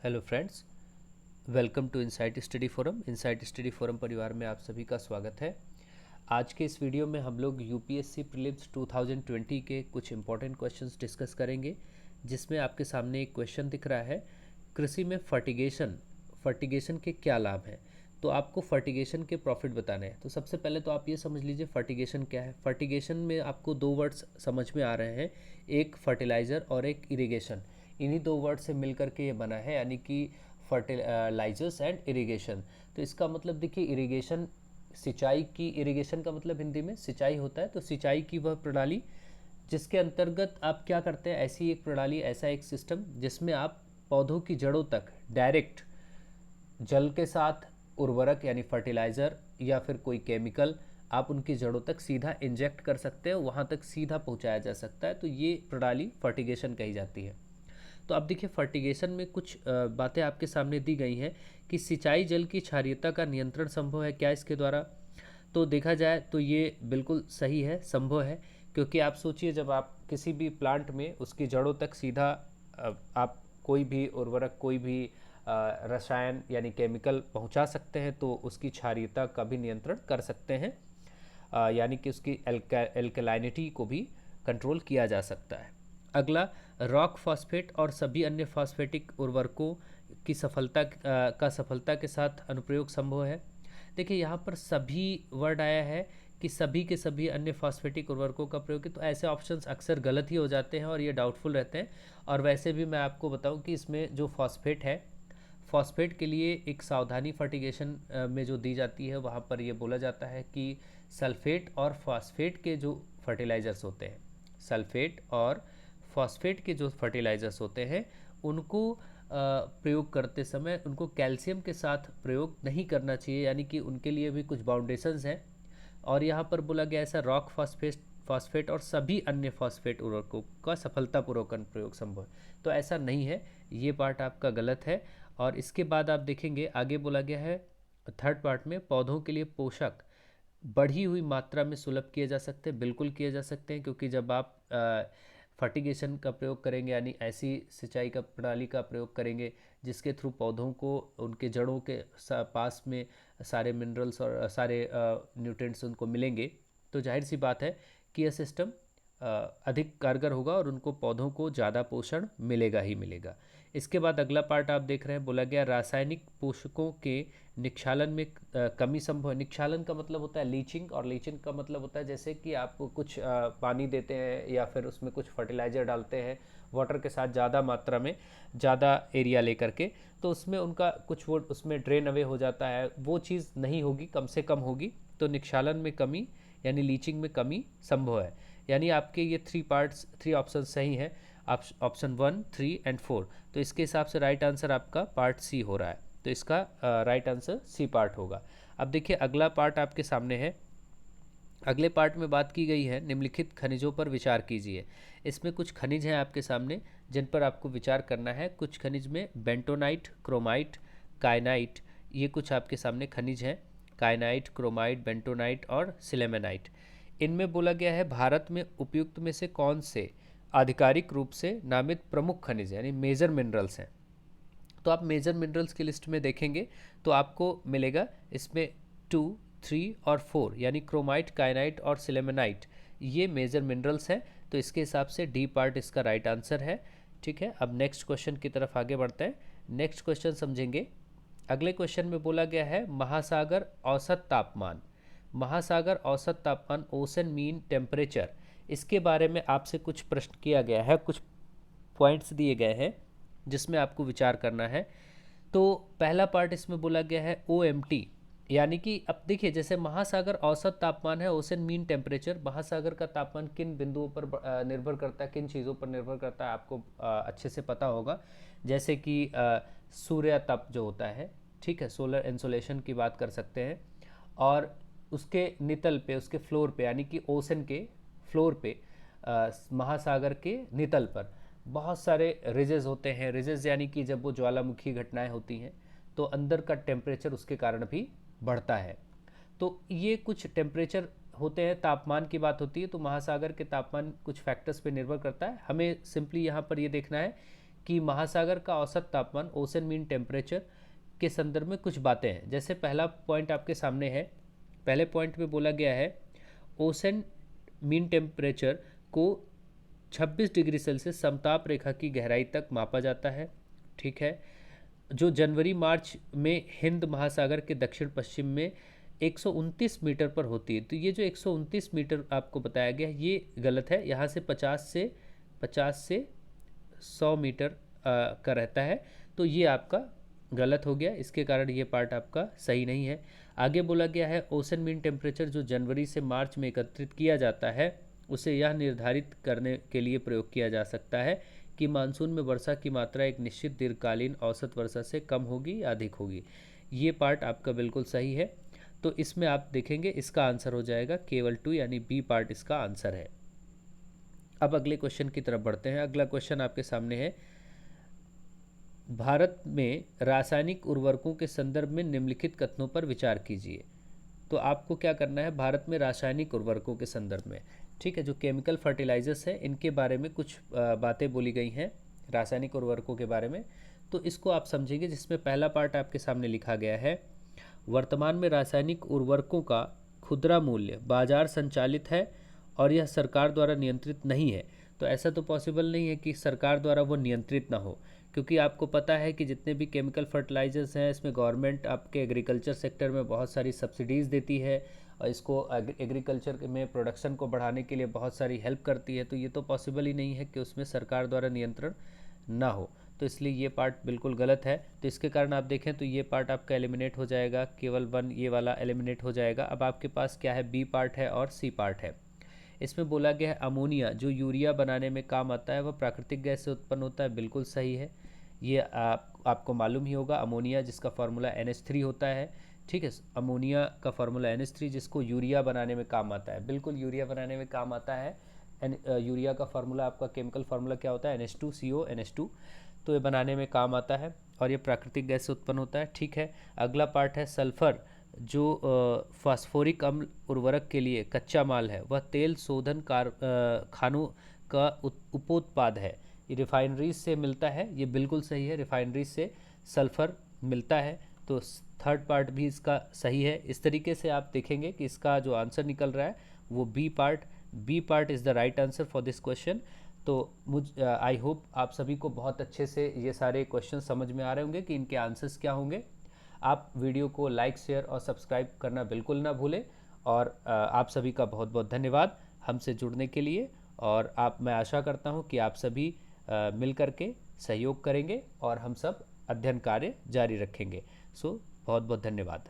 Hello friends, welcome to Insight Study Forum. Insight Study Forum परिवार में आप सभी का स्वागत है। आज के इस वीडियो में हम लोग यूपीएससी प्रीलिम्स 2020 के कुछ इंपॉर्टेंट क्वेश्चंस डिस्कस करेंगे, जिसमें आपके सामने एक क्वेश्चन दिख रहा है, कृषि में फर्टिगेशन के क्या लाभ हैं। तो आपको फर्टिगेशन के प्रॉफिट बताने हैं। तो सबसे पहले तो आप ये समझ लीजिए फर्टिगेशन क्या है। फर्टिगेशन में आपको दो वर्ड्स समझ में आ रहे हैं, एक फर्टिलाइज़र और एक इरिगेशन। इन्हीं दो वर्ड से मिलकर के ये बना है, यानी कि फर्टिलाइजर्स एंड इरिगेशन। तो इसका मतलब देखिए, इरिगेशन सिंचाई की, इरिगेशन का मतलब हिंदी में सिंचाई होता है। तो सिंचाई की वह प्रणाली जिसके अंतर्गत आप क्या करते हैं, ऐसी एक प्रणाली, ऐसा एक सिस्टम जिसमें आप पौधों की जड़ों तक डायरेक्ट जल के साथ उर्वरक यानी फर्टिलाइज़र या फिर कोई केमिकल आप उनकी जड़ों तक सीधा इंजेक्ट कर सकते हो, वहाँ तक सीधा पहुँचाया जा सकता है। तो ये प्रणाली फर्टिगेशन कही जाती है। तो अब देखिए, फर्टिगेशन में कुछ बातें आपके सामने दी गई हैं कि सिंचाई जल की क्षारीयता का नियंत्रण संभव है क्या इसके द्वारा। तो देखा जाए तो ये बिल्कुल सही है, संभव है। क्योंकि आप सोचिए, जब आप किसी भी प्लांट में उसकी जड़ों तक सीधा आप कोई भी उर्वरक, कोई भी रसायन यानी केमिकल पहुंचा सकते हैं, तो उसकी क्षारीयता का भी नियंत्रण कर सकते हैं, यानी कि उसकी एल्कलाइनिटी को भी कंट्रोल किया जा सकता है। अगला, रॉक फॉस्फेट और सभी अन्य फॉस्फेटिक उर्वरकों की सफलता के साथ अनुप्रयोग संभव है। देखिए, यहाँ पर सभी वर्ड आया है कि सभी के सभी अन्य फॉस्फेटिक उर्वरकों का प्रयोग है, तो ऐसे ऑप्शंस अक्सर गलत ही हो जाते हैं और ये डाउटफुल रहते हैं। और वैसे भी मैं आपको बताऊं कि इसमें जो फॉस्फेट है, फॉस्फेट के लिए एक सावधानी फर्टिगेशन में जो दी जाती है, वहाँ पर ये बोला जाता है कि सल्फेट और फॉस्फेट के जो फर्टिलाइज़र्स होते हैं, सल्फेट और फॉस्फेट के जो फर्टिलाइज़र्स होते हैं, उनको प्रयोग करते समय उनको कैल्शियम के साथ प्रयोग नहीं करना चाहिए, यानी कि उनके लिए भी कुछ बाउंडेशंस हैं। और यहाँ पर बोला गया ऐसा रॉक फॉस्फेट और सभी अन्य फॉस्फेट उर्वरकों का सफलतापूर्वक प्रयोग संभव है। तो ऐसा नहीं है, ये पार्ट आपका गलत है। और इसके बाद आप देखेंगे आगे बोला गया है थर्ड पार्ट में, पौधों के लिए पोषक बढ़ी हुई मात्रा में सुलभ किए जा सकते हैं। बिल्कुल किए जा सकते हैं, क्योंकि जब आप फर्टिगेशन का प्रयोग करेंगे, यानी ऐसी सिंचाई का प्रणाली का प्रयोग करेंगे जिसके थ्रू पौधों को उनके जड़ों के पास में सारे मिनरल्स और सारे न्यूट्रिएंट्स उनको मिलेंगे, तो जाहिर सी बात है कि यह सिस्टम अधिक कारगर होगा और उनको पौधों को ज़्यादा पोषण मिलेगा ही मिलेगा। इसके बाद अगला पार्ट आप देख रहे हैं, बोला गया रासायनिक पोषकों के निक्षालन में कमी संभव है। निक्षालन का मतलब होता है लीचिंग, और लीचिंग का मतलब होता है जैसे कि आप कुछ पानी देते हैं या फिर उसमें कुछ फर्टिलाइज़र डालते हैं वाटर के साथ ज़्यादा मात्रा में, ज़्यादा एरिया लेकर के, तो उसमें उनका कुछ वो उसमें ड्रेन अवे हो जाता है, वो चीज़ नहीं होगी, कम से कम होगी। तो निक्षालन में कमी यानी लीचिंग में कमी संभव है। यानी आपके ये थ्री ऑप्शन सही हैं, ऑप्शन 1, 3 एंड 4। तो इसके हिसाब से राइट आंसर आपका पार्ट सी हो रहा है। तो इसका राइट आंसर सी पार्ट होगा। अब देखिए, अगला पार्ट आपके सामने है। अगले पार्ट में बात की गई है, निम्नलिखित खनिजों पर विचार कीजिए। इसमें कुछ खनिज हैं आपके सामने जिन पर आपको विचार करना है। कुछ खनिज में बेंटोनाइट, क्रोमाइट, कायनाइट, ये कुछ आपके सामने खनिज हैं। कायनाइट, क्रोमाइट, बेंटोनाइट और सिलेमेनाइट। इनमें बोला गया है, भारत में उपयुक्त में से कौन से आधिकारिक रूप से नामित प्रमुख खनिज यानी मेजर मिनरल्स हैं। तो आप मेजर मिनरल्स की लिस्ट में देखेंगे तो आपको मिलेगा इसमें 2, 3 और 4, यानी क्रोमाइट, कायनाइट और सिलेमेनाइट, ये मेजर मिनरल्स हैं। तो इसके हिसाब से डी पार्ट इसका राइट आंसर है। ठीक है, अब नेक्स्ट क्वेश्चन की तरफ आगे बढ़ते हैं। नेक्स्ट क्वेश्चन समझेंगे। अगले क्वेश्चन में बोला गया है, महासागर औसत तापमान, महासागर औसत तापमान, ओशन मीन टेम्परेचर, इसके बारे में आपसे कुछ प्रश्न किया गया है, कुछ पॉइंट्स दिए गए हैं जिसमें आपको विचार करना है। तो पहला पार्ट इसमें बोला गया है OMT, यानी कि अब देखिए, जैसे महासागर औसत तापमान है, ओशन मीन टेम्परेचर, महासागर का तापमान किन बिंदुओं पर निर्भर करता है, किन चीज़ों पर निर्भर करता है, आपको अच्छे से पता होगा। जैसे कि सूर्य तप जो होता है, ठीक है, सोलर इंसोलेशन की बात कर सकते हैं। और उसके नितल पे, उसके फ्लोर पे, यानी कि ओशन के फ्लोर पे, महासागर के नितल पर बहुत सारे रिजेस होते हैं। रिजेस यानी कि जब वो ज्वालामुखी घटनाएं होती हैं तो अंदर का टेम्परेचर उसके कारण भी बढ़ता है। तो ये कुछ टेम्परेचर होते हैं, तापमान की बात होती है, तो महासागर के तापमान कुछ फैक्टर्स पे निर्भर करता है। हमें सिंपली यहाँ पर ये देखना है कि महासागर का औसत तापमान, ओशन मीन टेम्परेचर के संदर्भ में कुछ बातें हैं। जैसे पहला पॉइंट आपके सामने है, पहले पॉइंट में बोला गया है ओशन मीन टेम्परेचर को 26 डिग्री सेल्सियस समताप रेखा की गहराई तक मापा जाता है। ठीक है, जो जनवरी मार्च में हिंद महासागर के दक्षिण पश्चिम में 129 मीटर पर होती है। तो ये जो 129 मीटर आपको बताया गया है ये गलत है। यहाँ से 50 से 100 मीटर का रहता है, तो ये आपका गलत हो गया। इसके कारण ये पार्ट आपका सही नहीं है। आगे बोला गया है ओशन मीन टेम्परेचर जो जनवरी से मार्च में एकत्रित किया जाता है उसे यह निर्धारित करने के लिए प्रयोग किया जा सकता है कि मानसून में वर्षा की मात्रा एक निश्चित दीर्घकालीन औसत वर्षा से कम होगी या अधिक होगी। ये पार्ट आपका बिल्कुल सही है। तो इसमें आप देखेंगे इसका आंसर हो जाएगा केवल 2, यानी बी पार्ट इसका आंसर है। अब अगले क्वेश्चन की तरफ बढ़ते हैं। अगला क्वेश्चन आपके सामने है, भारत में रासायनिक उर्वरकों के संदर्भ में निम्नलिखित कथनों पर विचार कीजिए। तो आपको क्या करना है, भारत में रासायनिक उर्वरकों के संदर्भ में, ठीक है, जो केमिकल फर्टिलाइजर्स हैं इनके बारे में कुछ बातें बोली गई हैं रासायनिक उर्वरकों के बारे में। तो इसको आप समझेंगे, जिसमें पहला पार्ट आपके सामने लिखा गया है, वर्तमान में रासायनिक उर्वरकों का खुदरा मूल्य बाजार संचालित है और यह सरकार द्वारा नियंत्रित नहीं है। तो ऐसा तो पॉसिबल नहीं है कि सरकार द्वारा वो नियंत्रित ना हो, क्योंकि आपको पता है कि जितने भी केमिकल फर्टिलाइजर्स हैं इसमें गवर्नमेंट आपके एग्रीकल्चर सेक्टर में बहुत सारी सब्सिडीज़ देती है और इसको एग्रीकल्चर में प्रोडक्शन को बढ़ाने के लिए बहुत सारी हेल्प करती है। तो ये तो पॉसिबल ही नहीं है कि उसमें सरकार द्वारा नियंत्रण ना हो, तो इसलिए ये पार्ट बिल्कुल गलत है। तो इसके कारण आप देखें तो ये पार्ट आपका एलिमिनेट हो जाएगा, केवल 1 ये वाला एलिमिनेट हो जाएगा। अब आपके पास क्या है, बी पार्ट है और सी पार्ट है। इसमें बोला गया है अमोनिया जो यूरिया बनाने में काम आता है वह प्राकृतिक गैस से उत्पन्न होता है। बिल्कुल सही है, ये आपको मालूम ही होगा। अमोनिया जिसका फार्मूला NH3 होता है, ठीक है, अमोनिया का फार्मूला NH3 जिसको यूरिया बनाने में काम आता है, बिल्कुल यूरिया बनाने में काम आता है। यूरिया का फार्मूला आपका केमिकल फार्मूला क्या होता है, NH2CO NH2, तो ये बनाने में काम आता है और ये प्राकृतिक गैस से उत्पन्न होता है। ठीक है, अगला पार्ट है सल्फर जो फास्फोरिक अम्ल उर्वरक के लिए कच्चा माल है, वह तेल शोधन खानों का उपोत्पाद है, ये रिफाइनरीज से मिलता है। ये बिल्कुल सही है, रिफाइनरीज से सल्फर मिलता है। तो थर्ड पार्ट भी इसका सही है। इस तरीके से आप देखेंगे कि इसका जो आंसर निकल रहा है वो B part is the right answer for this question. तो आई होप आप सभी को बहुत अच्छे से ये सारे क्वेश्चन समझ में आ रहे होंगे कि इनके आंसर्स क्या होंगे। आप वीडियो को लाइक, शेयर और सब्सक्राइब करना बिल्कुल ना भूलें। और आप सभी का बहुत बहुत धन्यवाद हमसे जुड़ने के लिए। और मैं आशा करता हूँ कि आप सभी मिल करके सहयोग करेंगे और हम सब अध्ययन कार्य जारी रखेंगे। सो बहुत बहुत धन्यवाद।